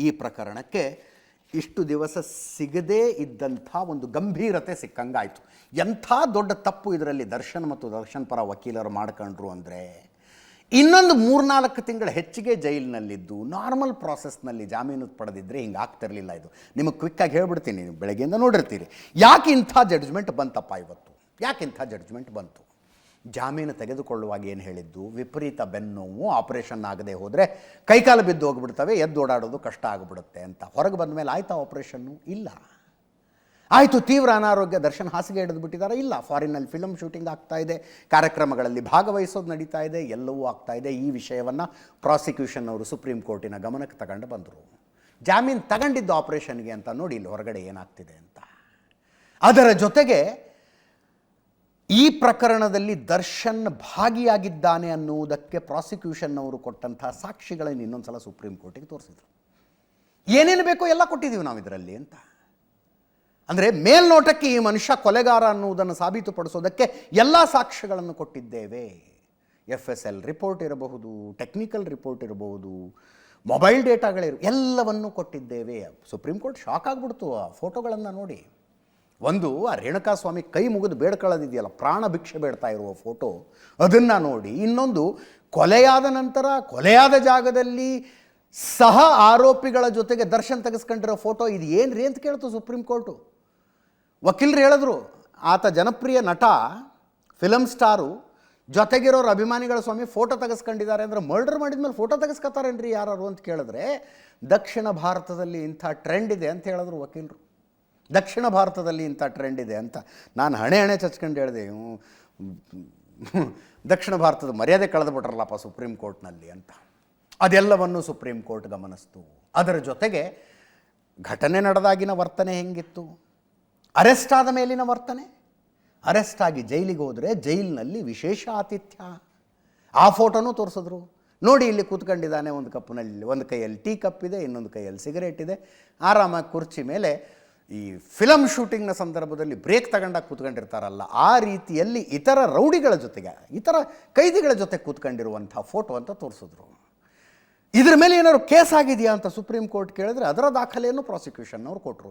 ಈ ಪ್ರಕರಣಕ್ಕೆ ಇಷ್ಟು ದಿವಸ ಸಿಗದೇ ಇದ್ದಂಥ ಒಂದು ಗಂಭೀರತೆ ಸಿಕ್ಕಂಗಾಯಿತು. ಎಂಥ ದೊಡ್ಡ ತಪ್ಪು ಇದರಲ್ಲಿ ದರ್ಶನ್ ಮತ್ತು ದರ್ಶನ್ ಪರ ವಕೀಲರು ಮಾಡ್ಕೊಂಡ್ರು ಅಂದರೆ, ಇನ್ನೊಂದು 3-4 ತಿಂಗಳು ಹೆಚ್ಚಿಗೆ ಜೈಲಿನಲ್ಲಿದ್ದು ನಾರ್ಮಲ್ ಪ್ರಾಸೆಸ್ನಲ್ಲಿ ಜಾಮೀನು ಪಡೆದಿದ್ದರೆ ಹಿಂಗೆ ಆಗ್ತಿರಲಿಲ್ಲ. ಇದು ನಿಮಗೆ ಕ್ವಿಕ್ಕಾಗಿ ಹೇಳ್ಬಿಡ್ತೀನಿ, ನೀವು ಬೆಳಗ್ಗೆಯಿಂದ ನೋಡಿರ್ತೀರಿ. ಯಾಕೆ ಇಂಥ ಜಡ್ಜ್ಮೆಂಟ್ ಬಂತಪ್ಪ ಇವತ್ತು? ಯಾಕೆ ಇಂಥ ಜಡ್ಜ್ಮೆಂಟ್ ಬಂತು? ಜಾಮೀನು ತೆಗೆದುಕೊಳ್ಳುವಾಗ ಏನು ಹೇಳಿದ್ದು? ವಿಪರೀತ ಬೆನ್ನೋವು, ಆಪರೇಷನ್ ಆಗದೆ ಹೋದರೆ ಕೈಕಾಲು ಬಿದ್ದು ಹೋಗ್ಬಿಡ್ತವೆ, ಎದ್ದು ಓಡಾಡೋದು ಕಷ್ಟ ಆಗಿಬಿಡುತ್ತೆ ಅಂತ. ಹೊರಗೆ ಬಂದ ಮೇಲೆ ಆಯ್ತಾ ಆಪರೇಷನ್ನು? ಇಲ್ಲ. ಆಯಿತು, ತೀವ್ರ ಅನಾರೋಗ್ಯ, ದರ್ಶನ್ ಹಾಸಿಗೆ ಹಿಡಿದು ಬಿಟ್ಟಿದ್ದಾರೆ? ಇಲ್ಲ. ಫಾರಿನಲ್ಲಿ ಫಿಲಮ್ ಶೂಟಿಂಗ್ ಆಗ್ತಾ ಇದೆ, ಕಾರ್ಯಕ್ರಮಗಳಲ್ಲಿ ಭಾಗವಹಿಸೋದು ನಡೀತಾ ಇದೆ, ಎಲ್ಲವೂ ಆಗ್ತಾ ಇದೆ. ಈ ವಿಷಯವನ್ನು ಪ್ರಾಸಿಕ್ಯೂಷನ್ ಅವರು ಸುಪ್ರೀಂ ಕೋರ್ಟಿನ ಗಮನಕ್ಕೆ ತಗೊಂಡು ಬಂದರು. ಜಾಮೀನು ತಗೊಂಡಿದ್ದು ಆಪರೇಷನ್ಗೆ ಅಂತ. ನೋಡಿ ಇಲ್ಲಿ ಹೊರಗಡೆ ಏನಾಗ್ತಿದೆ ಅಂತ. ಅದರ ಜೊತೆಗೆ ಈ ಪ್ರಕರಣದಲ್ಲಿ ದರ್ಶನ್ ಭಾಗಿಯಾಗಿದ್ದಾನೆ ಅನ್ನುವುದಕ್ಕೆ ಪ್ರಾಸಿಕ್ಯೂಷನ್ ಅವರು ಕೊಟ್ಟಂಥ ಸಾಕ್ಷಿಗಳನ್ನು ಇನ್ನೊಂದು ಸಲ ಸುಪ್ರೀಂ ಕೋರ್ಟಿಗೆ ತೋರಿಸಿದ್ರು. ಏನೇನು ಬೇಕೋ ಎಲ್ಲ ಕೊಟ್ಟಿದ್ದೀವಿ ನಾವು ಇದರಲ್ಲಿ ಅಂತ. ಅಂದರೆ ಮೇಲ್ನೋಟಕ್ಕೆ ಈ ಮನುಷ್ಯ ಕೊಲೆಗಾರ ಅನ್ನುವುದನ್ನು ಸಾಬೀತುಪಡಿಸೋದಕ್ಕೆ ಎಲ್ಲ ಸಾಕ್ಷ್ಯಗಳನ್ನು ಕೊಟ್ಟಿದ್ದೇವೆ. FSL ರಿಪೋರ್ಟ್ ಇರಬಹುದು, ಟೆಕ್ನಿಕಲ್ ರಿಪೋರ್ಟ್ ಇರಬಹುದು, ಮೊಬೈಲ್ ಎಲ್ಲವನ್ನೂ ಕೊಟ್ಟಿದ್ದೇವೆ. ಸುಪ್ರೀಂ ಕೋರ್ಟ್ ಶಾಕ್ ಆಗಿಬಿಡ್ತು ಆ ಫೋಟೋಗಳನ್ನು ನೋಡಿ. ಒಂದು, ಆ ರೇಣುಕಾಸ್ವಾಮಿ ಕೈ ಮುಗಿದು ಬೇಡ್ಕೊಳ್ಳೋದಿದೆಯಲ್ಲ, ಪ್ರಾಣ ಭಿಕ್ಷೆ ಬೇಡ್ತಾ ಇರುವ ಫೋಟೋ, ಅದನ್ನು ನೋಡಿ. ಇನ್ನೊಂದು, ಕೊಲೆಯಾದ ನಂತರ ಕೊಲೆಯಾದ ಜಾಗದಲ್ಲಿ ಸಹ ಆರೋಪಿಗಳ ಜೊತೆಗೆ ದರ್ಶನ್ ತೆಗೆಸ್ಕೊಂಡಿರೋ ಫೋಟೋ. ಇದು ಏನು ರೀ ಅಂತ ಕೇಳ್ತು ಸುಪ್ರೀಂ ಕೋರ್ಟು. ವಕೀಲರು ಹೇಳಿದ್ರು, ಆತ ಜನಪ್ರಿಯ ನಟ, ಫಿಲಮ್ ಸ್ಟಾರು, ಜೊತೆಗಿರೋರು ಅಭಿಮಾನಿಗಳ ಸ್ವಾಮಿ ಫೋಟೋ ತೆಗೆಸ್ಕೊಂಡಿದ್ದಾರೆ ಅಂದರೆ ಮರ್ಡರ್ ಮಾಡಿದ್ಮೇಲೆ ಫೋಟೋ ತೆಗೆಸ್ಕೊತಾರೇನ್ರಿ ಯಾರು ಅಂತ ಕೇಳಿದ್ರೆ, ದಕ್ಷಿಣ ಭಾರತದಲ್ಲಿ ಇಂಥ ಟ್ರೆಂಡ್ ಇದೆ ಅಂತ ಹೇಳಿದ್ರು ವಕೀಲರು. ದಕ್ಷಿಣ ಭಾರತದಲ್ಲಿ ಇಂಥ ಟ್ರೆಂಡ್ ಇದೆ ಅಂತ. ನಾನು ಹಣೆ ಚಚ್ಕೊಂಡು ಹೇಳಿದೆ, ದಕ್ಷಿಣ ಭಾರತದ ಮರ್ಯಾದೆ ಕಳೆದುಬಿಟ್ರಲ್ಲಪ್ಪ ಸುಪ್ರೀಂ ಕೋರ್ಟ್ನಲ್ಲಿ ಅಂತ. ಅದೆಲ್ಲವನ್ನು ಸುಪ್ರೀಂ ಕೋರ್ಟ್ ಗಮನಿಸ್ತು. ಅದರ ಜೊತೆಗೆ ಘಟನೆ ನಡೆದಾಗಿನ ವರ್ತನೆ ಹೆಂಗಿತ್ತು, ಅರೆಸ್ಟ್ ಆದ ಮೇಲಿನ ವರ್ತನೆ, ಅರೆಸ್ಟ್ ಆಗಿ ಜೈಲಿಗೆ ಹೋದರೆ ಜೈಲಿನಲ್ಲಿ ವಿಶೇಷ ಆತಿಥ್ಯ, ಆ ಫೋಟೋನೂ ತೋರಿಸಿದ್ರು. ನೋಡಿ ಇಲ್ಲಿ ಕೂತ್ಕೊಂಡಿದ್ದಾನೆ, ಒಂದು ಕಪ್ಪಿನಲ್ಲಿ ಒಂದು ಕೈಯಲ್ಲಿ ಟೀ ಕಪ್ ಇದೆ, ಇನ್ನೊಂದು ಕೈಯಲ್ಲಿ ಸಿಗರೇಟ್ ಇದೆ, ಆರಾಮಾಗಿ ಕುರ್ಚಿ ಮೇಲೆ. ಈ ಫಿಲಮ್ ಶೂಟಿಂಗ್ನ ಸಂದರ್ಭದಲ್ಲಿ ಬ್ರೇಕ್ ತಗೊಂಡಾಗ ಕೂತ್ಕೊಂಡಿರ್ತಾರಲ್ಲ, ಆ ರೀತಿಯಲ್ಲಿ ಇತರ ರೌಡಿಗಳ ಜೊತೆಗೆ, ಇತರ ಕೈದಿಗಳ ಜೊತೆ ಕೂತ್ಕೊಂಡಿರುವಂಥ ಫೋಟೋ ಅಂತ ತೋರಿಸಿದ್ರು. ಇದ್ರ ಮೇಲೆ ಏನಾದ್ರು ಕೇಸ್ ಆಗಿದೆಯಾ ಅಂತ ಸುಪ್ರೀಂ ಕೋರ್ಟ್ ಕೇಳಿದ್ರೆ ಅದರ ದಾಖಲೆಯನ್ನು ಪ್ರಾಸಿಕ್ಯೂಷನ್ ಅವರು ಕೊಟ್ಟರು.